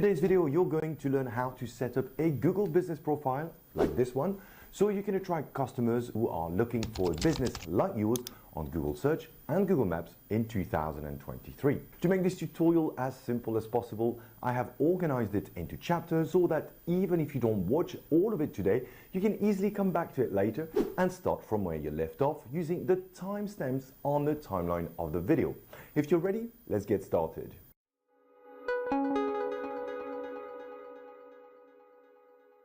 In today's video, you're going to learn how to set up a Google business profile like this one, so you can attract customers who are looking for a business like yours on Google Search and Google Maps in 2023. To make this tutorial as simple as possible, I have organized it into chapters so that even if you don't watch all of it today, you can easily come back to it later and start from where you left off using the timestamps on the timeline of the video. If you're ready, let's get started.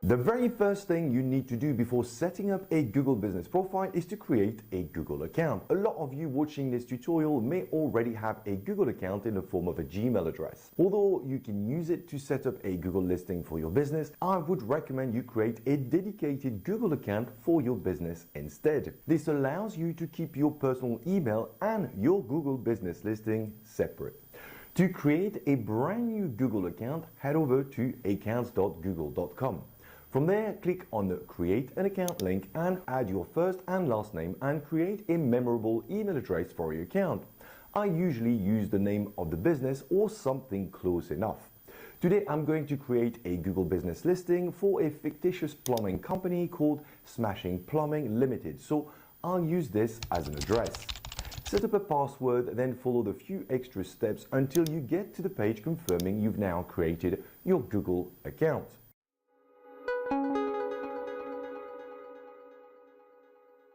The very first thing you need to do before setting up a Google business profile is to create a Google account. A lot of you watching this tutorial may already have a Google account in the form of a Gmail address. Although you can use it to set up a Google listing for your business, I would recommend you create a dedicated Google account for your business instead. This allows you to keep your personal email and your Google business listing separate. To create a brand new Google account, head over to accounts.google.com. From there, click on the Create an Account link and add your first and last name and create a memorable email address for your account. I usually use the name of the business or something close enough. Today, I'm going to create a Google business listing for a fictitious plumbing company called Smashing Plumbing Limited, so I'll use this as an address. Set up a password, then follow the few extra steps until you get to the page confirming you've now created your Google account.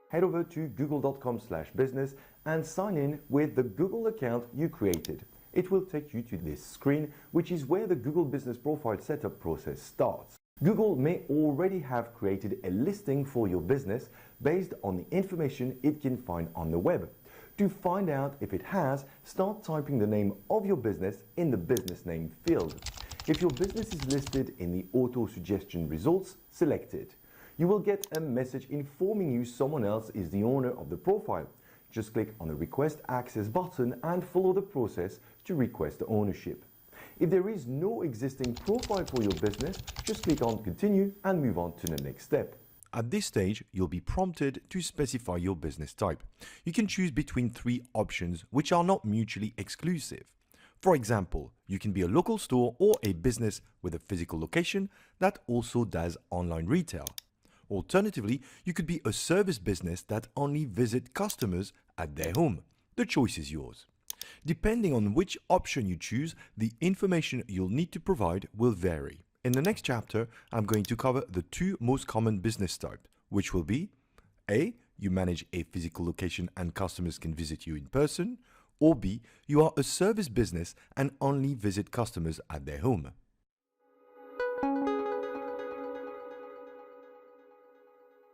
Head over to google.com/business and sign in with the Google account you created. It will take you to this screen, which is where the Google business profile setup process starts. Google may already have created a listing for your business based on the information it can find on the web. To find out if it has, start typing the name of your business in the business name field. If your business is listed in the auto suggestion results, select it. You will get a message informing you someone else is the owner of the profile. Just click on the Request Access button and follow the process to request the ownership. If there is no existing profile for your business, just click on Continue and move on to the next step. At this stage, you'll be prompted to specify your business type. You can choose between three options which are not mutually exclusive. For example, you can be a local store or a business with a physical location that also does online retail. Alternatively, you could be a service business that only visits customers at their home. The choice is yours. Depending on which option you choose, the information you'll need to provide will vary. In the next chapter, I'm going to cover the two most common business types, which will be A. You manage a physical location and customers can visit you in person, or B. You are a service business and only visit customers at their home.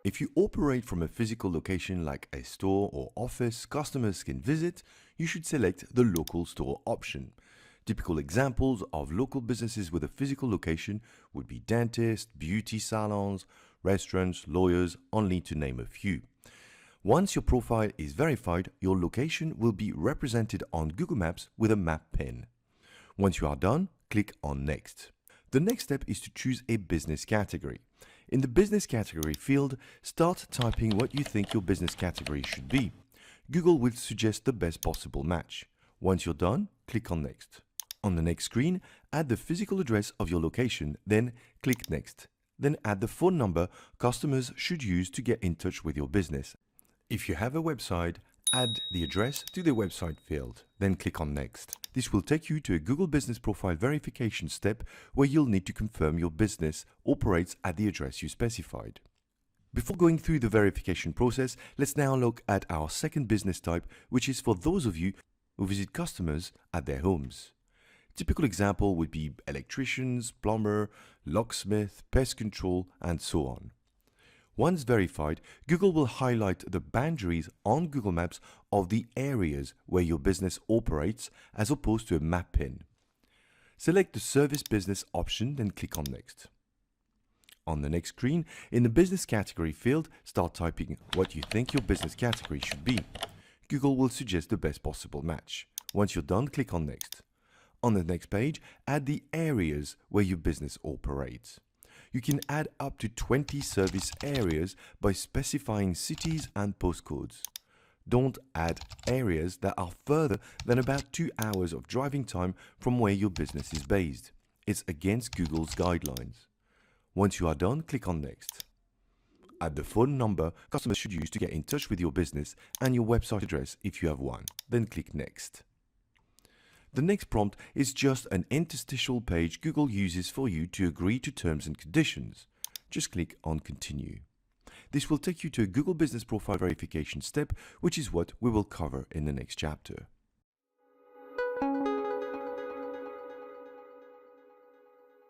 If you operate from a physical location like a store or office customers can visit, you should select the local store option. Typical examples of local businesses with a physical location would be dentists, beauty salons, restaurants, lawyers, only to name a few. Once your profile is verified, your location will be represented on Google Maps with a map pin. Once you are done, click on Next. The next step is to choose a business category. In the business category field, start typing what you think your business category should be. Google will suggest the best possible match. Once you're done, click on Next. On the next screen, add the physical address of your location, then click Next. Then add the phone number customers should use to get in touch with your business. If you have a website, add the address to the website field, then click on Next. This will take you to a Google Business Profile verification step where you'll need to confirm your business operates at the address you specified. Before going through the verification process, let's now look at our second business type, which is for those of you who visit customers at their homes. Typical example would be electricians, plumber, locksmith, pest control, and so on. Once verified, Google will highlight the boundaries on Google Maps of the areas where your business operates as opposed to a map pin. Select the Service Business option, then click on Next. On the next screen, in the Business Category field, start typing what you think your business category should be. Google will suggest the best possible match. Once you're done, click on Next. On the next page, add the areas where your business operates. You can add up to 20 service areas by specifying cities and postcodes. Don't add areas that are further than about 2 hours of driving time from where your business is based. it's against Google's guidelines. Once you are done, click on Next. Add the phone number customers should use to get in touch with your business and your website address if you have one. Then click Next. The next prompt is just an interstitial page Google uses for you to agree to terms and conditions. Just click on Continue. This will take you to a Google Business Profile verification step, which is what we will cover in the next chapter.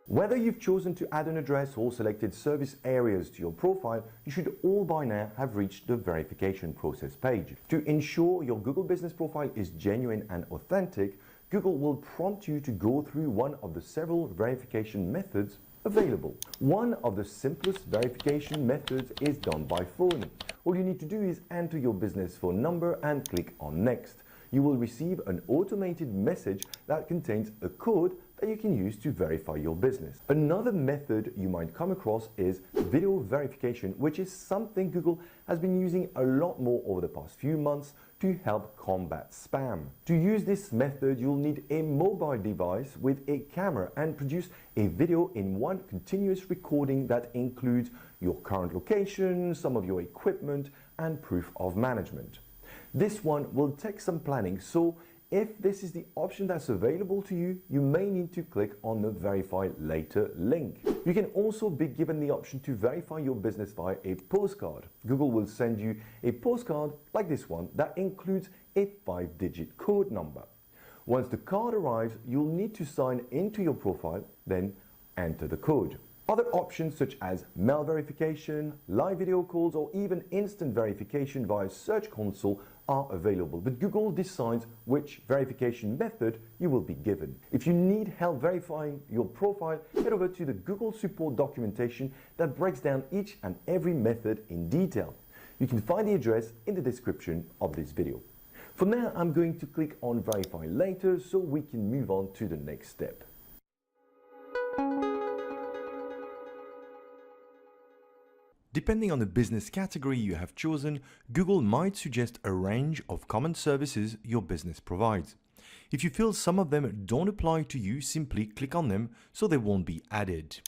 Whether you've chosen to add an address or selected service areas to your profile, you should all by now have reached the verification process page. To ensure your Google Business Profile is genuine and authentic, Google will prompt you to go through one of the several verification methods available. One of the simplest verification methods is done by phone. All you need to do is enter your business phone number and click on Next. You will receive an automated message that contains a code that you can use to verify your business. Another method you might come across is video verification, which is something Google has been using a lot more over the past few months to help combat spam. To use this method, you'll need a mobile device with a camera and produce a video in one continuous recording that includes your current location, some of your equipment, and proof of management. This one will take some planning, so if this is the option that's available to you, you may need to click on the Verify Later link. You can also be given the option to verify your business via a postcard. Google will send you a postcard like this one that includes a 5-digit code number. Once the card arrives, you'll need to sign into your profile, then enter the code. Other options such as mail verification, live video calls, or even instant verification via Search Console are available, but Google decides which verification method you will be given. If you need help verifying your profile, head over to the Google support documentation that breaks down each and every method in detail. You can find the address in the description of this video. For now, I'm going to click on Verify Later so we can move on to the next step. Depending on the business category you have chosen, Google might suggest a range of common services your business provides. If you feel some of them don't apply to you, simply click on them so they won't be added.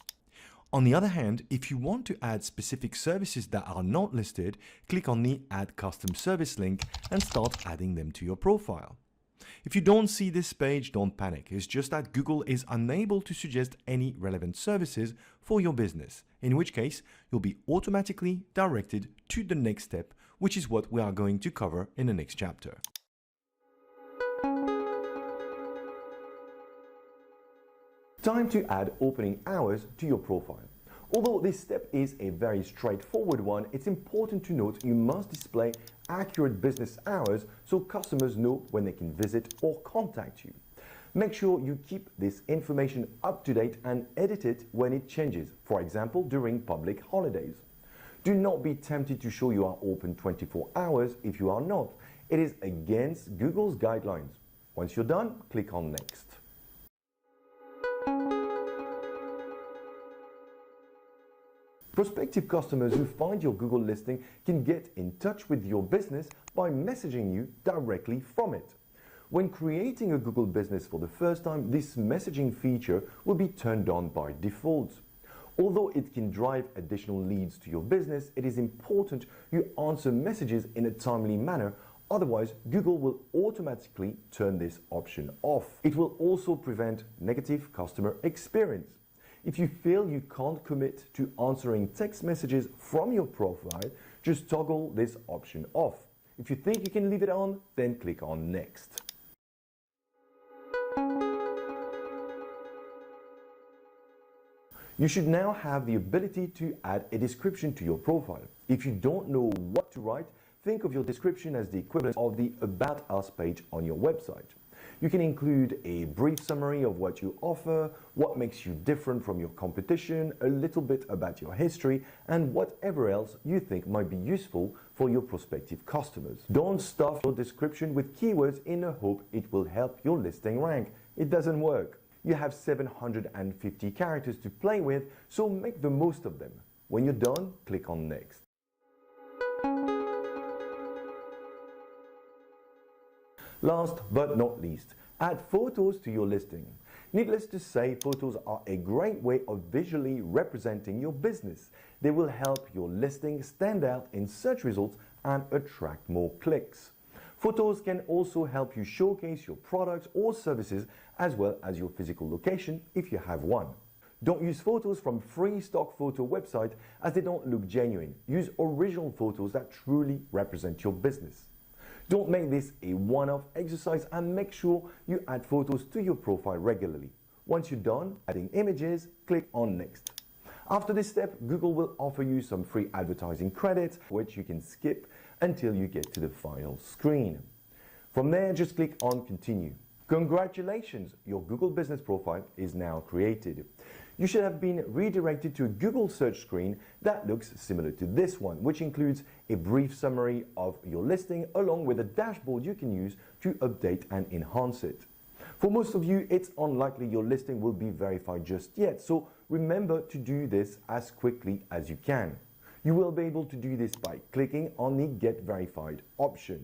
On the other hand, if you want to add specific services that are not listed, click on the Add Custom Service link and start adding them to your profile. If you don't see this page, don't panic. It's just that Google is unable to suggest any relevant services for your business, in which case you'll be automatically directed to the next step, which is what we are going to cover in the next chapter. Time to add opening hours to your profile. Although this step is a very straightforward one, it's important to note you must display accurate business hours so customers know when they can visit or contact you. Make sure you keep this information up to date and edit it when it changes, for example, during public holidays. Do not be tempted to show you are open 24 hours if you are not. It is against Google's guidelines. Once you're done, click on Next. Prospective customers who find your Google listing can get in touch with your business by messaging you directly from it. When creating a Google business for the first time, this messaging feature will be turned on by default. Although it can drive additional leads to your business, it is important you answer messages in a timely manner. Otherwise, Google will automatically turn this option off. It will also prevent negative customer experience. If you feel you can't commit to answering text messages from your profile, just toggle this option off. If you think you can leave it on, then click on Next. You should now have the ability to add a description to your profile. If you don't know what to write, think of your description as the equivalent of the About Us page on your website. You can include a brief summary of what you offer, what makes you different from your competition, a little bit about your history, and whatever else you think might be useful for your prospective customers. Don't stuff your description with keywords in the hope it will help your listing rank. It doesn't work. You have 750 characters to play with, so make the most of them. When you're done, click on Next. Last but not least, add photos to your listing. Needless to say, photos are a great way of visually representing your business. They will help your listing stand out in search results and attract more clicks. Photos can also help you showcase your products or services as well as your physical location if you have one. Don't use photos from free stock photo websites as they don't look genuine. Use original photos that truly represent your business. Don't make this a one-off exercise and make sure you add photos to your profile regularly. Once you're done adding images, click on Next. After this step, Google will offer you some free advertising credits, which you can skip until you get to the final screen. From there, just click on Continue. Congratulations, your Google Business profile is now created. You should have been redirected to a Google search screen that looks similar to this one, which includes a brief summary of your listing along with a dashboard you can use to update and enhance it. For most of you, it's unlikely your listing will be verified just yet, so remember to do this as quickly as you can. You will be able to do this by clicking on the Get Verified option.